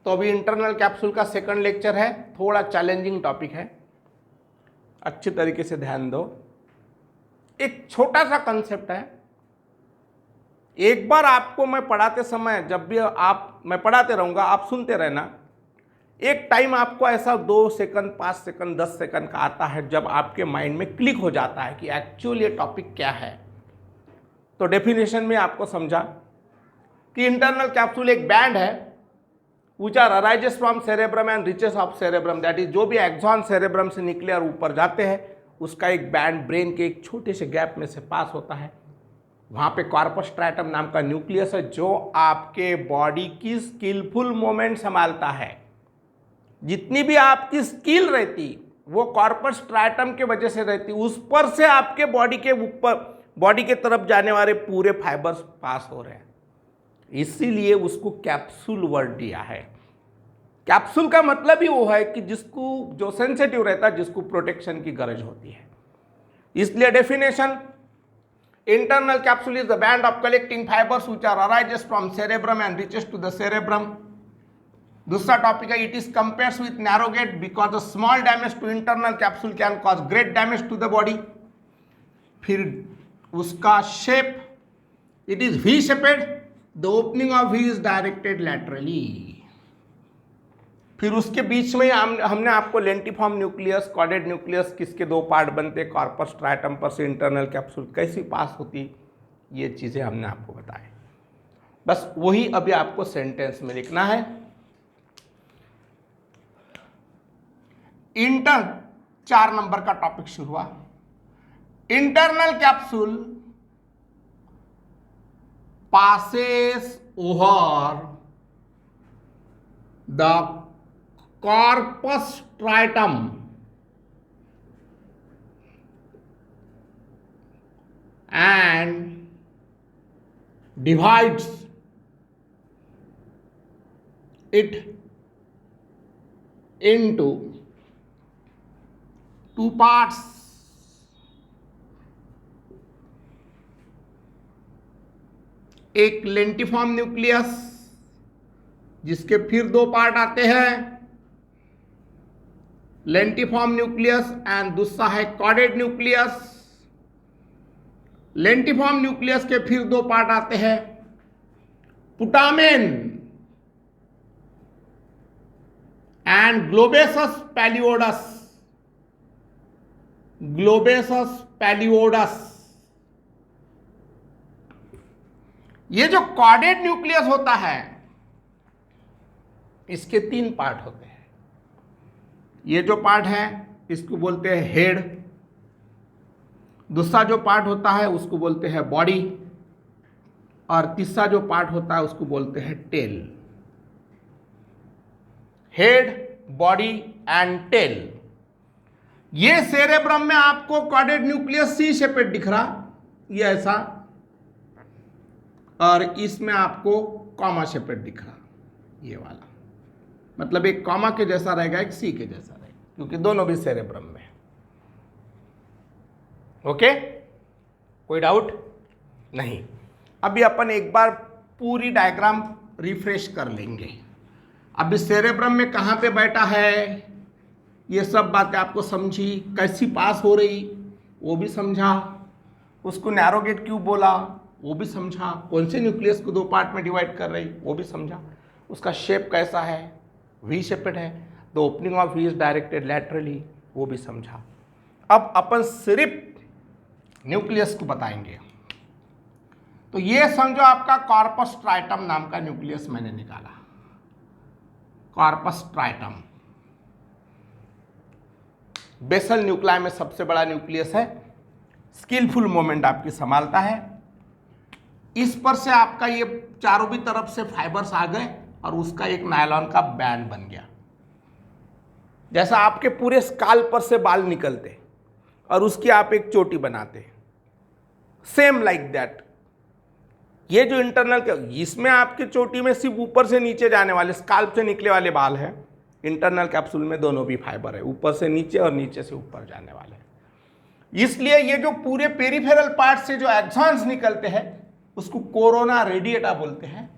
तो अभी internal capsule का सेकंड लेक्चर है, थोड़ा चैलेंजिंग टॉपिक है, अच्छी तरीके से ध्यान दो। एक छोटा सा कंसेप्ट है, एक बार आपको मैं पढ़ाते समय, जब भी मैं पढ़ाते रहूंगा, आप सुनते रहना। एक टाइम आपको ऐसा 2 सेकंड, 5 सेकंड, 10 सेकंड का आता है जब आपके माइंड में क्लिक हो जाता है कि एक्चुअली ये टॉपिक क्या है। तो डेफिनेशन में आपको समझा कि इंटरनल कैप्सूल एक बैंड है which are arises from cerebrum and reaches of cerebrum, that is जो भी एक्सॉन सेरेब्रम से निकले और ऊपर जाते हैं, उसका एक बैंड ब्रेन के एक छोटे से गैप में से पास होता है। वहाँ पे कॉर्पस स्ट्रैटम नाम का न्यूक्लियस है जो आपके बॉडी की स्किलफुल मूवमेंट संभालता है। जितनी भी आपकी स्किल रहती वो कॉर्पस स्ट्रैटम के वजह से रहती, उस पर से आपके बॉडी के ऊपर, बॉडी के तरफ जाने वाले पूरे फाइबर्स पास हो रहे हैं, इसीलिए उसको कैप्सूल वर्ड दिया है। कैप्सूल का मतलब ही वो है कि जिसको, जो सेंसिटिव रहता है, जिसको प्रोटेक्शन की गरज होती है। इसलिए definition, internal capsule is the band of collecting fibres which are arises from cerebrum and reaches to the cerebrum. दूसरा टॉपिक है, it is compares with narrow gate because a small damage to internal capsule can cause great damage to the body. फिर उसका shape, it is V shaped, the opening of V is directed laterally. फिर उसके बीच में हमने आपको lentiform nucleus, corded nucleus, किसके 2 part बनते, corpus stratum पर से इंटरनल कैप्सूल कैसी पास होती, ये चीजें हमने आपको बताए। बस वही अभी आपको सेंटेंस में लिखना है। इंटर 4 नंबर का टॉपिक शुरू हुआ। Internal capsule passes over the corpus stratum and divides it into 2 parts, एक लेंटिफॉर्म न्यूक्लियस जिसके फिर 2 पार्ट आते हैं, लेंटिफॉर्म न्यूक्लियस, एंड दूसरा है कॉर्डेड न्यूक्लियस। लेंटिफॉर्म न्यूक्लियस के फिर 2 पार्ट आते हैं, पुटामेन एंड ग्लोबेसस पैलियोडस। ग्लोबेसस पैलियोडस। ये जो कॉर्डेड न्यूक्लियस होता है, इसके 3 पार्ट होते हैं। ये जो पार्ट है इसको बोलते हैं हेड, दूसरा जो पार्ट होता है उसको बोलते हैं बॉडी, और तीसरा जो पार्ट होता है उसको बोलते हैं tail. Head, body and tail. ये सेरेब्रम में आपको कॉर्डेड न्यूक्लियस सी शेपेड दिख रहा, ये ऐसा, और इसमें आपको कॉमा शेपेड दिख रहा, ये वाला। मतलब एक कॉमा के जैसा रहेगा, एक सी के जैसा रहेगा, क्योंकि दोनों भी सेरेब्रम में है। ओके, कोई डाउट नहीं। अभी अपन एक बार पूरी डायग्राम रिफ्रेश कर लेंगे। अभी सेरेब्रम में कहाँ पे बैठा है, ये सब बातें आपको समझी, कैसी पास हो रही वो भी समझा, उसको नैरोगेट क्यों बोला वो भी समझा, कौन से न्यूक्लियस को 2 पार्ट में डिवाइड कर रही वो भी समझा, उसका शेप कैसा है, वी शेपेड है, the opening of V is directed laterally, वो भी समझा। अब अपन सिर्फ न्यूक्लियस को बताएंगे। तो ये समझो आपका कॉर्पस स्ट्रैटम नाम का न्यूक्लियस मैंने निकाला। कॉर्पस स्ट्रैटम बेसल न्यूक्लियाई में सबसे बड़ा न्यूक्लियस है, स्किलफुल मूवमेंट आपकी संभालता है। इस पर से आपका ये चारों भी तरफ से फाइबर्स आ गए और उसका एक नायलॉन का बैंड बन गया। जैसा आपके पूरे स्काल पर से बाल निकलते और उसकी आप एक चोटी बनाते, सेम लाइक दैट। ये जो इंटरनल, इसमें आपकी चोटी में सिर्फ ऊपर से नीचे जाने वाले, स्काल्प से निकले वाले बाल हैं। इंटरनल कैप्सूल में दोनों भी फाइबर है, ऊपर से नीचे और नीचे से ऊपर जाने वाले। इसलिए ये जो पूरे पेरिफेरल पार्ट से जो एक्सॉन्स निकलते हैं उसको कोरोना रेडिएटा बोलते हैं।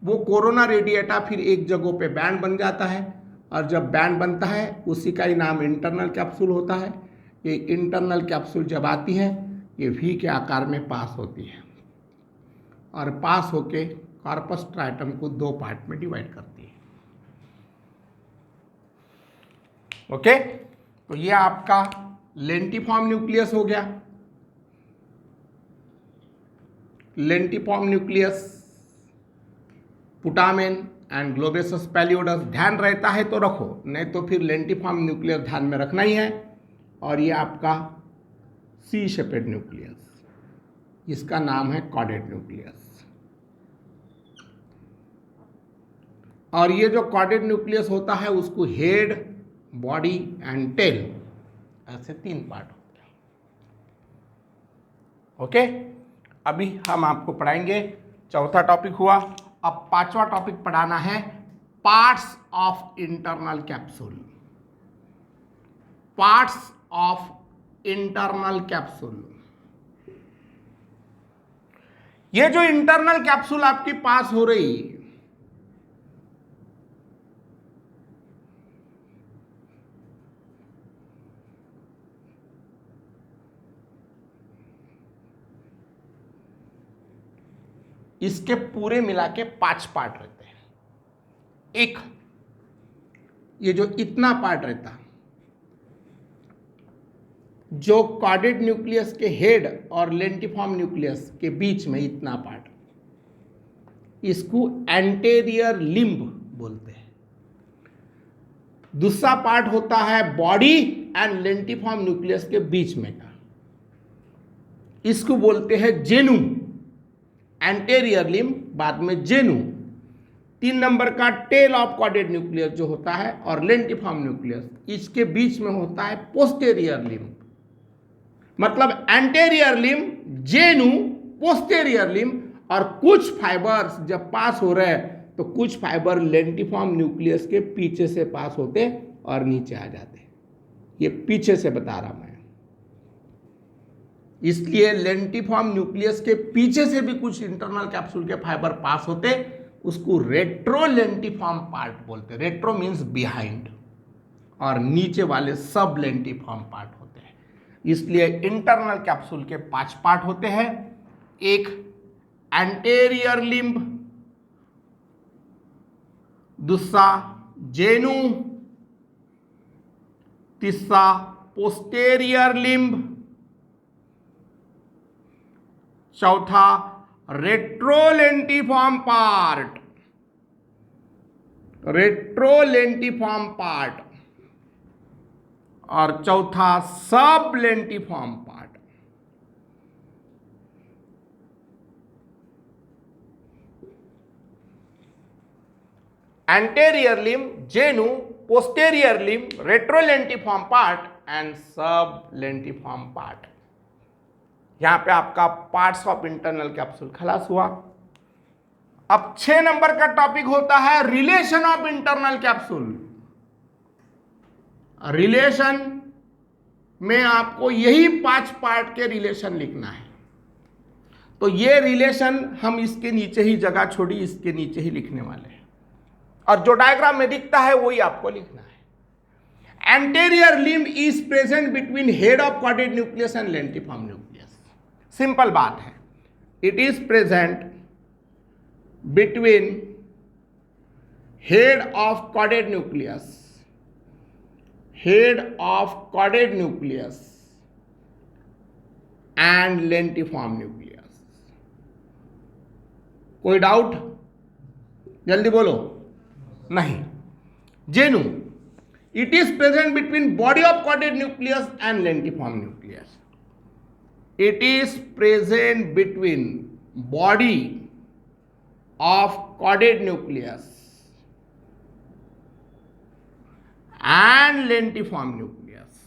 वो कोरोना रेडिएटा फिर एक जगह पे बैंड बन जाता है, और जब बैंड बनता है उसी का ही नाम इंटरनल कैप्सूल होता है। ये इंटरनल कैप्सूल जब आती है ये वी के आकार में पास होती है, और पास होके कार्पस स्ट्रैटम को दो पार्ट में डिवाइड करती है। ओके, तो ये आपका लेंटिफॉर्म न्यूक्लियस हो गया। लेंटिफॉर्म न्यूक्लियस, पुटामेन एंड ग्लोबेसस पैलियोडस ध्यान रहता है तो रखो, नहीं तो फिर लेंटिफॉर्म न्यूक्लियस ध्यान में रखना ही है। और ये आपका सी शेपेड न्यूक्लियस, इसका नाम है कॉर्डेड न्यूक्लियस। और ये जो कॉर्डेड न्यूक्लियस होता है उसको हेड, बॉडी एंड टेल ऐसे तीन पार्ट होते हैं। ओके, अभी हम आपको पढ़ाएंगे, चौथा टॉपिक हुआ। अब पांचवा टॉपिक पढ़ाना है parts of internal capsule. Parts of internal capsule, ये जो इंटरनल कैप्सूल आपकी पास हो रही, इसके पूरे मिला के 5 पार्ट रहते हैं। एक ये जो इतना पार्ट रहता, जो कॉर्डेड न्यूक्लियस के हेड और लेंटिफॉर्म न्यूक्लियस के बीच में इतना पार्ट, इसको एंटेरियर लिम्ब बोलते हैं। दूसरा पार्ट होता है बॉडी एंड लेंटिफॉर्म न्यूक्लियस के बीच में का, इसको बोलते हैं जेनू, एंटेरियर लिम्ब, बाद में जेनू। 3 नंबर का टेल ऑफ कॉर्डेड न्यूक्लियस जो होता है और लेंटिफॉर्म न्यूक्लियस, इसके बीच में होता है पोस्टेरियर लिम्ब। मतलब anterior limb, genu, posterior limb, और कुछ फाइबर्स जब पास हो रहे हैं तो कुछ फाइबर लेंटिफॉर्म न्यूक्लियस के पीछे से पास होते और नीचे आ जाते। ये पीछे से बता रहा मैं, इसलिए लेंटिफॉर्म न्यूक्लियस के पीछे से भी कुछ इंटरनल कैप्सूल के फाइबर पास होते, उसको रेट्रो लेंटिफॉर्म पार्ट बोलते। रेट्रो मीन्स बिहाइंड, और नीचे वाले सब लेंटिफॉर्म पार्ट होते हैं। इसलिए इंटरनल कैप्सूल के 5 पार्ट होते हैं। एक एंटेरियर लिम्ब, दूसरा जेनू, तीसरा पोस्टेरियर लिम्ब, चौथा रेट्रोलेंटिफॉर्म पार्ट, रेट्रोलेंटिफॉर्म पार्ट, और चौथा sublentiform part. Anterior limb, genu, posterior limb, retrolentiform part and sublentiform part. यहां पे आपका पार्ट्स ऑफ इंटरनल कैप्सूल खलास हुआ। अब 6 नंबर का टॉपिक होता है relation of internal capsule. Relation में आपको यही 5 पार्ट के रिलेशन लिखना है। तो ये रिलेशन हम इसके नीचे ही जगह छोड़ी, इसके नीचे ही लिखने वाले हैं, और जो डायग्राम में दिखता है वही आपको लिखना है। Anterior limb is present between head of caudate nucleus and lentiform nucleus. Simple बात है, it is present between head of caudate nucleus, head of caudate nucleus and lentiform nucleus. कोई डाउट? जल्दी बोलो। नहीं। Genu, it is present between body of caudate nucleus and lentiform nucleus. It is present between body of chordate nucleus and lentiform nucleus.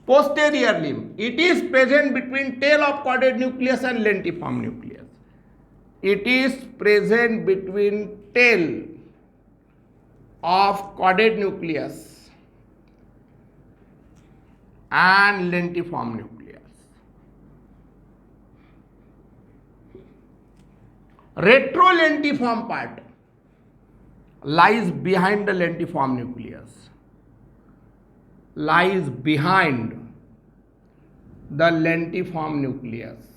Posterior limb, it is present between tail of chordate nucleus and lentiform nucleus. It is present between tail of chordate nucleus and lentiform nucleus. Retrolentiform part lies behind the lentiform nucleus, lies behind the lentiform nucleus,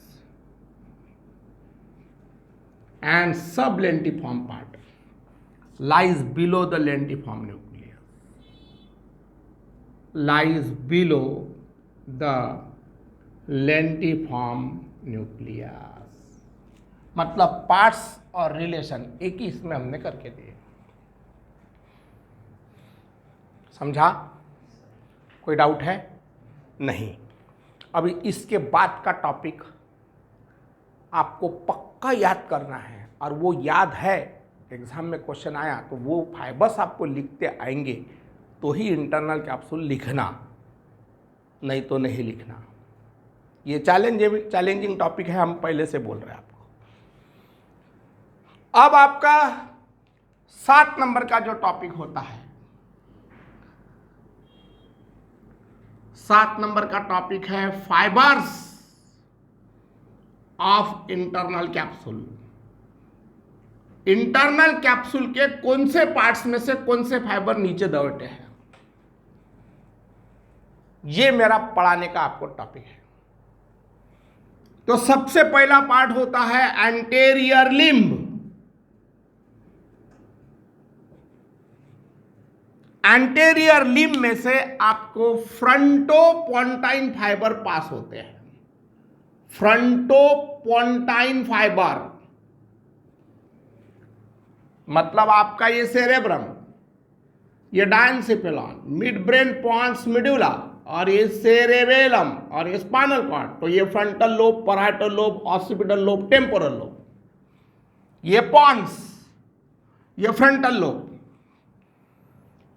and sublentiform part lies below the lentiform nucleus, lies below the lentiform nucleus। मतलब parts और relation एक ही इसमें हमने करके दिए। समझा? कोई doubt है? नहीं। अभी इसके बाद का टॉपिक आपको पक्का याद करना है, और वो याद है, एग्जाम में क्वेश्चन आया तो वो फाइबर्स आपको लिखते आएंगे तो ही इंटरनल कैप्सूल लिखना, नहीं तो नहीं लिखना। ये चैलेंजिंग टॉपिक है, हम पहले से बोल रहे हैं आपको। अब आपका 7 नंबर का जो टॉपिक होता है, 7 नंबर का टॉपिक है fibres of internal capsule. Internal capsule के कौन से पार्ट्स में से कौन से फाइबर नीचे दबटे हैं, ये मेरा पढ़ाने का आपको टॉपिक है। तो सबसे पहला पार्ट होता है एंटेरियर लिम्ब। एंटेरियर लिम्ब में से आपको फ्रंटोपोंटाइन फाइबर पास होते हैं। फ्रंटोपोंटाइन फाइबर मतलब आपका ये सेरेब्रम, ये डायंसिफिलॉन, मिड ब्रेन, पोन्स, मिडुला, और ये सेरेबेलम और ये स्पाइनल कॉर्ड। तो ये frontal lobe, parietal lobe, occipital lobe, temporal lobe, ये पोन्स, ये फ्रंटल लोब।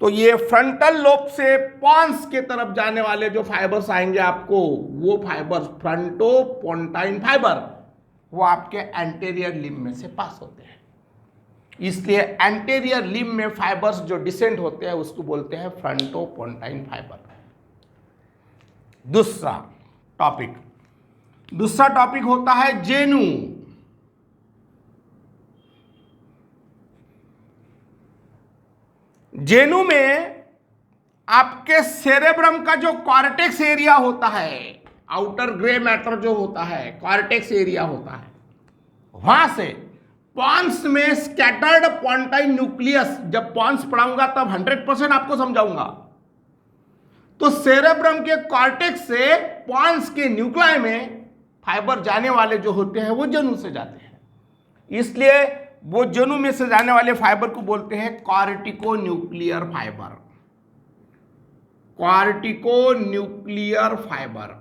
तो ये फ्रंटल लोब से पोन्स के तरफ जाने वाले जो फाइबर्स आएंगे आपको, वो फाइबर्स फ्रंटोपोंटाइन फाइबर, वो आपके एंटेरियर लिम्ब में से पास होते हैं। इसलिए एंटेरियर लिम्ब में फाइबर्स जो डिसेंड होते हैं उसको बोलते हैं फ्रंटोपोंटाइन फाइबर। दूसरा टॉपिक होता है जेनू। जेनू में आपके सेरेब्रम का जो कॉर्टेक्स एरिया होता है, आउटर ग्रे मैटर जो होता है, कॉर्टेक्स एरिया होता है, वहां से पॉन्स में स्कैटर्ड पोंटाइन न्यूक्लियस, जब पॉन्स पढ़ाऊंगा तब 100% आपको समझाऊंगा। तो सेरेब्रम के कॉर्टेक्स से पॉन्स के न्यूक्लियाई में फाइबर जाने वाले जो होते हैं वो जेनू से जाते हैं। इसलिए वो जेनू में से जाने वाले फाइबर को बोलते हैं cortico nuclear fibre. Cortico nuclear fibre,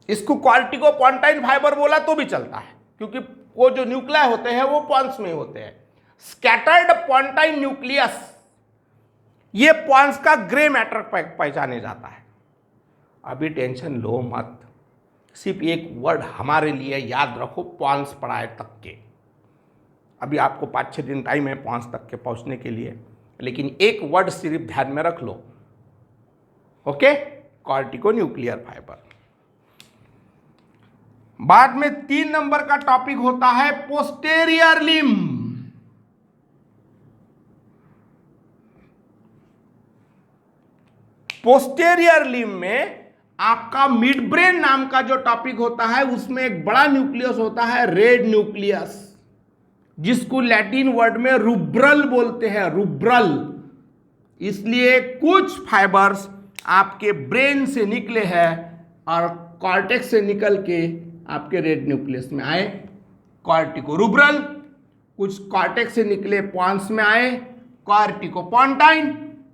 इसको कॉर्टिकोपोंटाइन फाइबर बोला तो भी चलता है, क्योंकि वो जो न्यूक्लियाई होते हैं वो पॉन्स में होते हैं। स्कैटर्ड पोंटाइन न्यूक्लियस, ये पॉन्स का ग्रे मैटर पहचाने जाता है। अभी टेंशन लो मत, सिर्फ एक वर्ड हमारे लिए याद रखो, पॉन्स पढ़ाए तक के। अभी आपको 5-6 दिन टाइम है पॉन्स तक के पहुंचने के लिए, लेकिन एक वर्ड सिर्फ ध्यान में रख लो, ओके? Cortico nuclear fibre. बाद में 3 नंबर का टॉपिक होता है पोस्टेरियर लिम्ब। पोस्टेरियर लिम्ब में आपका मिड ब्रेन नाम का जो टॉपिक होता है, उसमें एक बड़ा न्यूक्लियस होता है, रेड न्यूक्लियस, जिसको लैटिन वर्ड में रूब्रल बोलते हैं, रूब्रल। इसलिए कुछ फाइबर्स आपके ब्रेन से निकले हैं और कॉर्टेक्स से निकल के आपके रेड न्यूक्लियस में आए, कॉर्टिको रूब्रल। कुछ कॉर्टेक्स से निकले पॉन्स में आए, कॉर्टिकोपोंटाइन।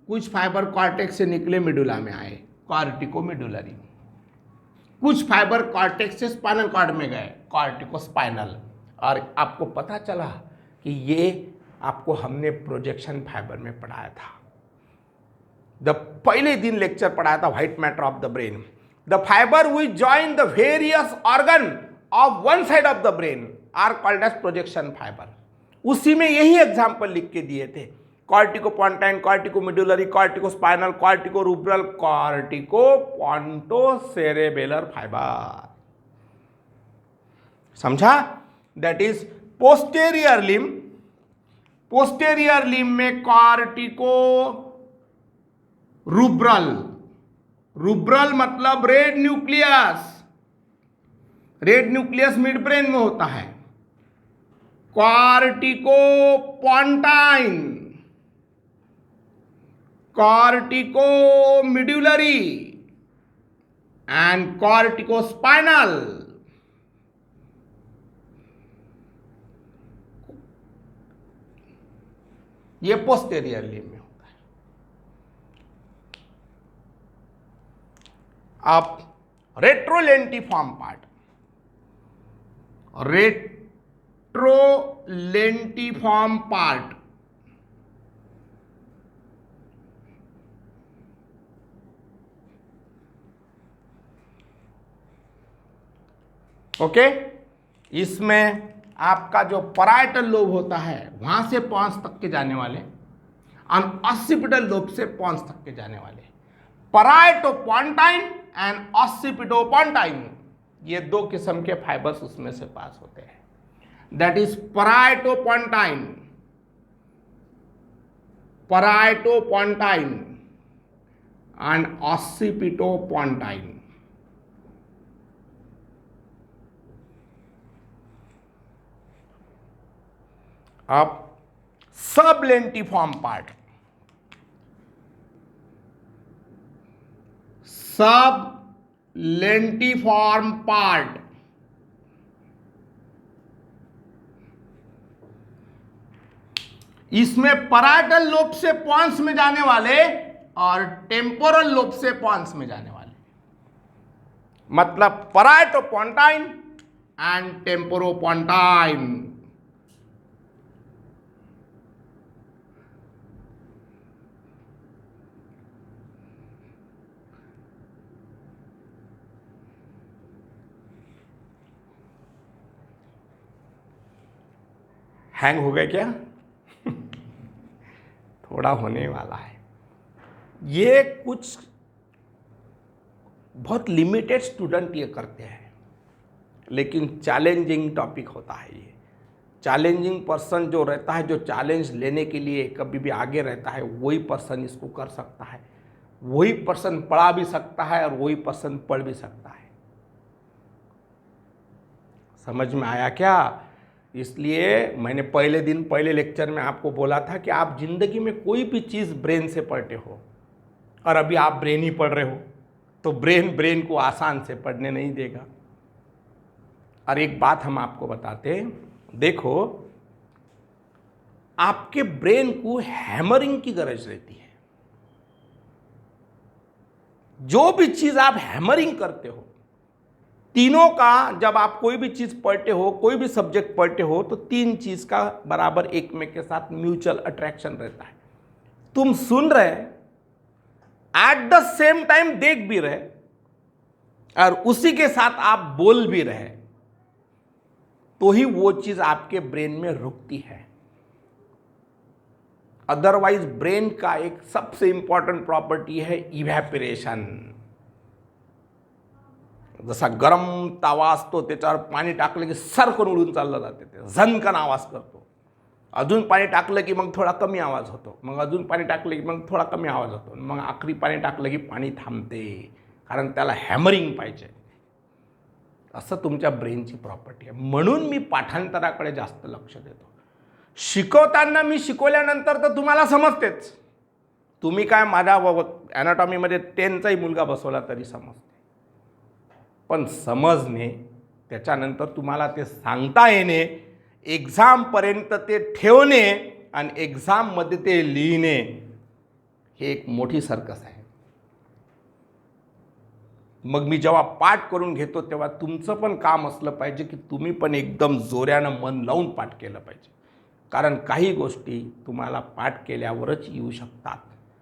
कुछ फाइबर कॉर्टेक्स से निकले मिडुला में आए, कॉर्टिको मिडुलरी। कुछ फाइबर कॉर्टेक्स से स्पाइनल कॉर्ड में गए, कॉर्टिको स्पाइनल। और आपको पता चला कि ये आपको हमने प्रोजेक्शन फाइबर में पढ़ाया था। पहले दिन लेक्चर पढ़ाया था, white matter of the brain. The fibre which join the various organ of one side of the brain are called as projection fibre. उसी में यही एग्जाम्पल लिख के दिए थे, corticopontine, cortico medullary, cortico spinal, cortico rubral, cortico pontocerebellar fibre. समझा? That is posterior limb. Posterior limb में cortico rubral, rubral मतलब red nucleus, red nucleus mid brain में होता है। Cortico pontine, cortico मिड्यूलरी and cortico spinal. ये posterior limb में होता है। अब रेट्रोलेंटिफॉर्म पार्ट, रेट्रोलेंटिफॉर्म पार्ट ओके। इसमें आपका जो पैराइटल लोब होता है वहां से पॉन्स तक के जाने वाले, और ऑसिपिटल लोब से पॉन्स तक के जाने वाले, पैराइटोपोन्टाइन एंड ऑसिपिटोपोन्टाइन, ये दो किस्म के फाइबर्स उसमें से पास होते हैं। That is parietopontine, parietopontine and occipitopontine. अब सबलेंटिफॉर्म पार्ट, सबलेंटिफॉर्म पार्ट इसमें पैराइटल लोब से पॉन्स में जाने वाले और टेम्पोरल लोब से पॉन्स में जाने वाले, मतलब पैराइटोपोन्टाइन एंड टेम्पोरोपोन्टाइन। हैंग हो गए क्या? थोड़ा होने वाला है। ये कुछ बहुत लिमिटेड स्टूडेंट ये करते हैं, लेकिन चैलेंजिंग टॉपिक होता है ये। चैलेंजिंग पर्सन जो रहता है, जो चैलेंज लेने के लिए कभी भी आगे रहता है, वही पर्सन इसको कर सकता है। वही पर्सन पढ़ा भी सकता है और वही पर्सन पढ़ भी सकता है। समझ में आया क्या? इसलिए मैंने पहले लेक्चर में आपको बोला था कि आप जिंदगी में कोई भी चीज़ ब्रेन से पढ़ते हो, और अभी आप ब्रेन ही पढ़ रहे हो, तो ब्रेन को आसान से पढ़ने नहीं देगा। और एक बात हम आपको बताते हैं, देखो आपके ब्रेन को हैमरिंग की गरज रहती है। जो भी चीज़ आप हैमरिंग करते हो, तीनों का, जब आप कोई भी चीज पढ़ते हो, कोई भी सब्जेक्ट पढ़ते हो, तो तीन चीज का बराबर एक में के साथ म्यूचुअल अट्रैक्शन रहता है। तुम सुन रहे, एट द सेम टाइम देख भी रहे, और उसी के साथ आप बोल भी रहे, तो ही वो चीज आपके ब्रेन में रुकती है। अदरवाइज ब्रेन का एक सबसे इंपॉर्टेंट प्रॉपर्टी है इव्हॅपोरेशन। जसा गरम तावा असतो, त्याच्यावर पाणी टाकलं की सरकून उडून चाललं जाते, ते झनकन आवाज करतो। अजून पाणी टाकलं की मग थोडा कमी आवाज होतो, मग अजून पाणी टाकलं की मग थोडा कमी आवाज होतो, मग आखरी पाणी टाकलं की पाणी थांबते, कारण त्याला हॅमरिंग पाहिजे। असं तुमच्या ब्रेनची प्रॉपर्टी आहे। म्हणून मी पाठांतराकडे जास्त लक्ष देतो। शिकवताना मी शिकवल्यानंतर तर तुम्हाला समजतेच, तुम्ही काय माझ्या ॲनाटॉमीमध्ये 10चाही मुलगा बसवला तरी समजते, पण समजणे, त्याच्यानंतर तुम्हाला ते सांगता येणे, एक्झामपर्यंत ते ठेवणे आणि एक्झाममध्ये ते लिहिणे, हे एक मोठी सर्कस आहे। मग मी जेव्हा पाठ करून घेतो तेव्हा तुमचं पण काम असलं पाहिजे की तुम्ही पण एकदम जोऱ्यानं मन लावून पाठ केलं पाहिजे, कारण काही गोष्टी तुम्हाला पाठ केल्यावरच येऊ शकतात।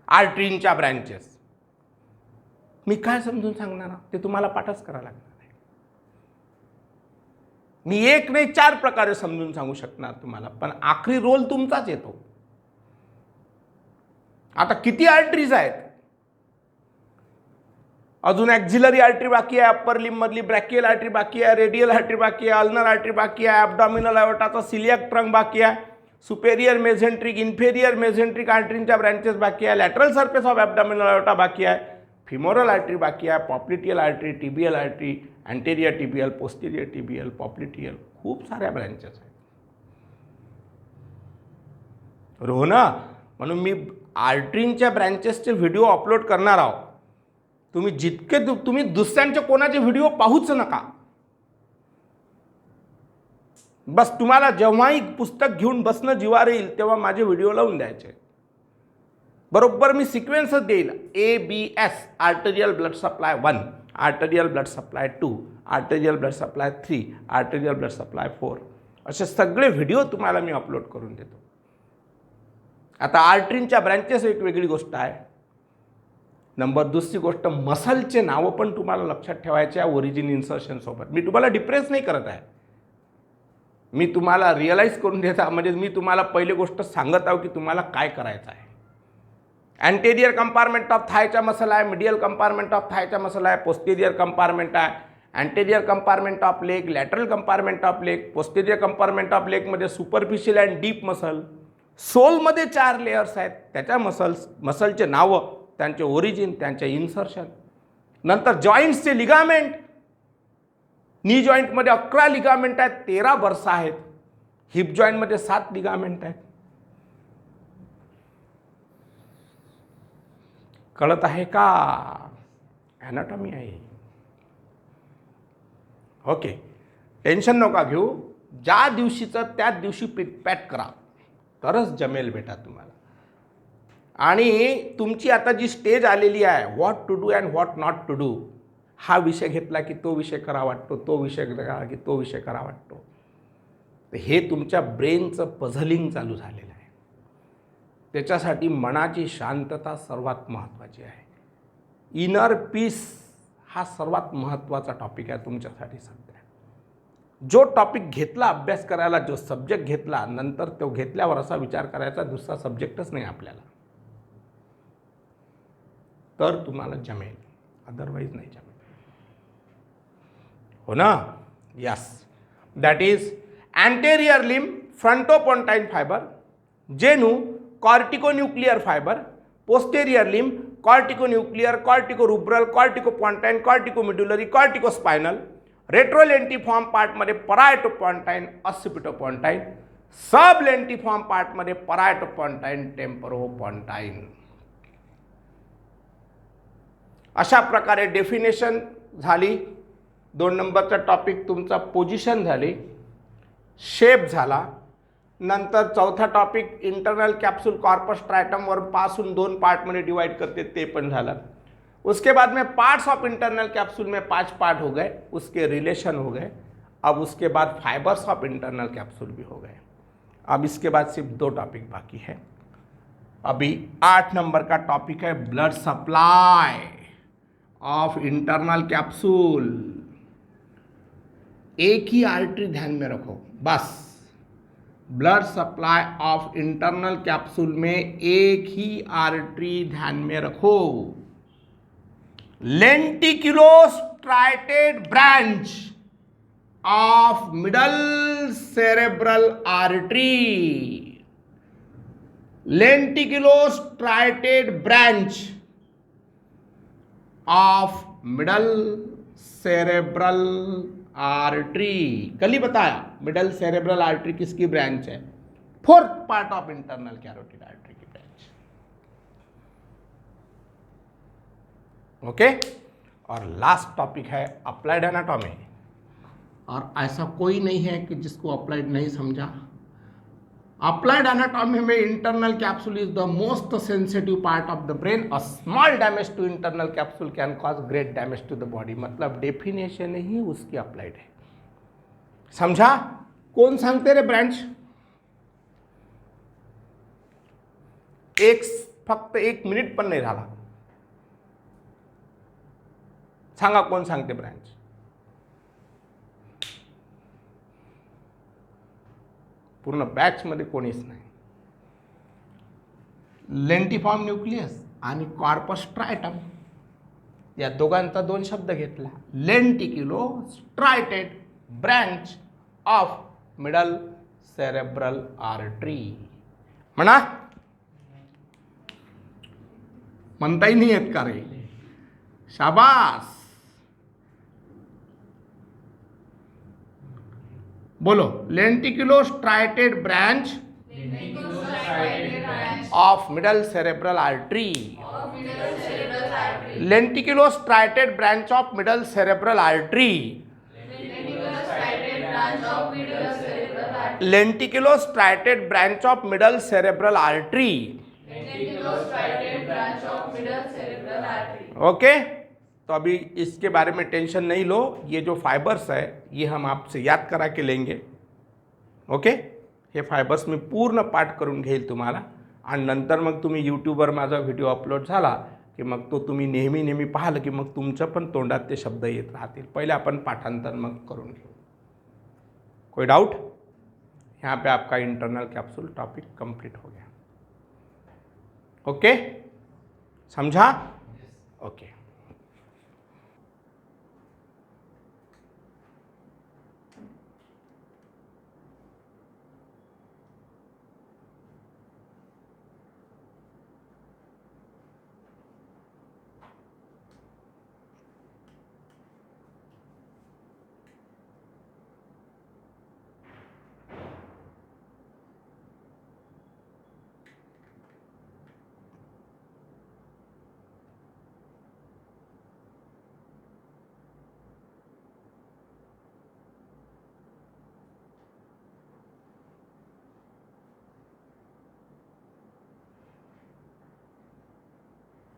आर्टरीनच्या ब्रँचेस मी काय समजून सांगणार, ते तुम्हाला पाठच करावं लागणार आहे। मी एक नाही 4 प्रकारे समजून सांगू शकणार तुम्हाला, पण आखरी रोल तुमचाच येतो। आता किती आर्टरीज आहेत, अजून ॲक्झिलरी आर्टरी बाकी आहे, अप्पर लिम्ब मधली ब्रॅकियल आर्टरी बाकी आहे, रेडियल आर्टरी बाकी आहे, अल्नर आर्टरी बाकी आहे, ॲब्डॉमिनल आयोटाचा सिलियाक ट्रंक बाकी आहे, सुपेरियर मेझेंट्रिक इन्फेरियर मेझेंट्रिक आर्टरींच्या ब्रँचेस बाकी आहे, लॅटरल सरफेस ऑफ ॲब्डॉमिनल आयोटा बाकी आहे, फिमोरल आर्टरी बाकी आहे, popliteal artery, tibial artery, anterior tibial, posterior tibial, popliteal, खूप साऱ्या ब्रँचेस आहेत. हो ना, म्हणून मी आर्टरींच्या ब्रँचेसचे व्हिडिओ अपलोड करणार आहोत. तुम्ही दुसऱ्यांचे कोणाचे व्हिडिओ पाहूच नका. बस तुम्हाला जेव्हाही पुस्तक घेऊन बसणं जिवार येईल तेव्हा माझे व्हिडिओ लावून द्यायचे. बरोबर मी सिक्वेन्सच देईल. ABS arterial blood supply 1, arterial blood supply 2, arterial blood supply 3, arterial blood supply 4, असे सगळे व्हिडिओ तुम्हाला मी अपलोड करून देतो. आता आर्टरींच्या ब्रँचेस एक वेगळी गोष्ट आहे. दुसरी गोष्ट, मसलचे नावं पण तुम्हाला लक्षात ठेवायचे आहे ओरिजिन इन्सर्शन सोबत. मी तुम्हाला डिप्रेस नाही करत आहे, मी तुम्हाला रिअलाइज करून देत आहे. म्हणजे मी तुम्हाला पहिली गोष्ट सांगत आहो की तुम्हाला काय करायचं आहे. अँटेरियर कंपार्टमेंट ऑफ थायचा मसल आहे, मिडियल कंपार्टमेंट ऑफ थायचा मसल आहे, पोस्टेरियर कंपार्टमेंट आहे, anterior compartment of leg, lateral compartment of leg, posterior compartment of लेगमध्ये सुपरफिशियल अँड डीप मसल, सोलमध्ये 4 लेयर्स आहेत, त्याच्या मसलचे नावं, त्यांचे ओरिजिन, त्यांचे इन्सर्शन. नंतर जॉईंट्सचे लिगामेंट, नी जॉईंटमध्ये 11 लिगामेंट आहेत, 13 बर्सा आहेत, हिप जॉईंटमध्ये 7 लिगामेंट आहेत. कळत आहे का? ॲनाटॉमी आहे. ओके, टेन्शन नका घेऊ. ज्या दिवशीचं त्याच दिवशी पॅट करा तरच जमेल बेटा तुम्हाला. आणि तुमची आता जी स्टेज आलेली आहे, what to do and what not to do, हा विषय घेतला की तो विषय करा वाटतो, तो विषय घेतला की तो विषय करा वाटतो. तर हे तुमच्या ब्रेनचं पझलिंग चालू झालेलं आहे. त्याच्यासाठी मनाची शांतता सर्वात महत्त्वाची आहे. इनर पीस हा सर्वात महत्त्वाचा टॉपिक आहे तुमच्यासाठी सध्या. जो टॉपिक घेतला अभ्यास करायला, जो सब्जेक्ट घेतला, नंतर तो घेतल्यावर असा विचार करायचा दुसरा सब्जेक्टच नाही आपल्याला, तर तुम्हाला जमेल, अदरवाईज नाही जमेल. हो ना? Yes, that is anterior limb frontopontine fiber, genu corticonuclear fiber, posterior limb corticonuclear, corticorubral, corticopontine, corticomedullary, corticospinal, retrolentiform पार्टमध्ये परायटोपोंटाइन, ऑसिपिटोपोंटाइन, सब लेंटिफॉर्म पार्टमध्ये परायटोपोंटाइन, टेम्परोपोंटाइन. अशा प्रकारे डेफिनेशन झाली. 2 नंबरचा टॉपिक तुमचा पोझिशन झाली, शेप झाला. नंतर चौथा topic internal capsule corpus striatum वर पासून 2 पार्ट में डिवाइड करते ते पण झालं. उसके बाद में पार्ट्स ऑफ इंटरनल कैप्सूल में 5 पार्ट हो गए, उसके रिलेशन हो गए. अब उसके बाद फाइबर्स ऑफ इंटरनल कैप्सूल भी हो गए. अब इसके बाद सिर्फ 2 टॉपिक बाकी है. अभी 8 नंबर का टॉपिक है blood supply of internal capsule. एक ही आर्टरी ध्यान में रखो बस. Blood supply of internal capsule में एक ही आर्टरी ध्यान में रखो. Lenticulostriate branch of middle cerebral artery. Lenticulostriate branch of middle cerebral artery. कल ही बताया मिडल सेरेब्रल आर्टरी किसकी ब्रांच है? 4th part of internal carotid artery की ब्रांच. ओके. और लास्ट टॉपिक है अप्लाइड एनाटॉमी. और ऐसा कोई नहीं है कि जिसको अप्लाइड नहीं समझा. अप्लाइड एनाटॉमी में internal capsule is the most sensitive part of the brain. A small damage to internal capsule can cause great damage to the body. मतलब डेफिनेशन ही उसकी अप्लाइड है. समझा? कौन सांगते रे ब्रांच? फक्त 1 मिनिट पण नाही झाला. सांगा कोण सांगते ब्रांच? पूर्ण बॅच मध्ये कोणीच नाही. लेंटिफॉर्म न्यूक्लियस आणि कॉर्पस स्ट्रायटम. या दोघांचा दोन शब्द घेतला. Lenticulostriate branch of middle cerebral artery. म्हणा, म्हणताही नाही येत का रे? शाबास. बोलो. Lenticulostriate branch of middle cerebral artery. Lenticulostriate branch of middle cerebral artery. Lenticulostriate branch of middle cerebral artery. Okay. तो अभी इसके बारे में टेंशन नहीं लो. ये जो फायबर्स है ये हम आपसे याद करा के लेंगे. ओके. हे फायबर्स मी पूर्ण पाठ करून घेईल तुम्हाला आणि नंतर मग तुम्ही यूट्यूबवर माझा व्हिडिओ अपलोड झाला की मग तो तुम्ही नेहमी नेहमी पाहाल की मग तुमच्या पण तोंडात ते शब्द येत राहतील. पहिले आपण पाठांतर मग करून घेऊ. कोई डाउट? यहाँ पे आपका इंटरनल कैप्सूल टॉपिक कंप्लीट हो गया. ओके, समझा? ओके.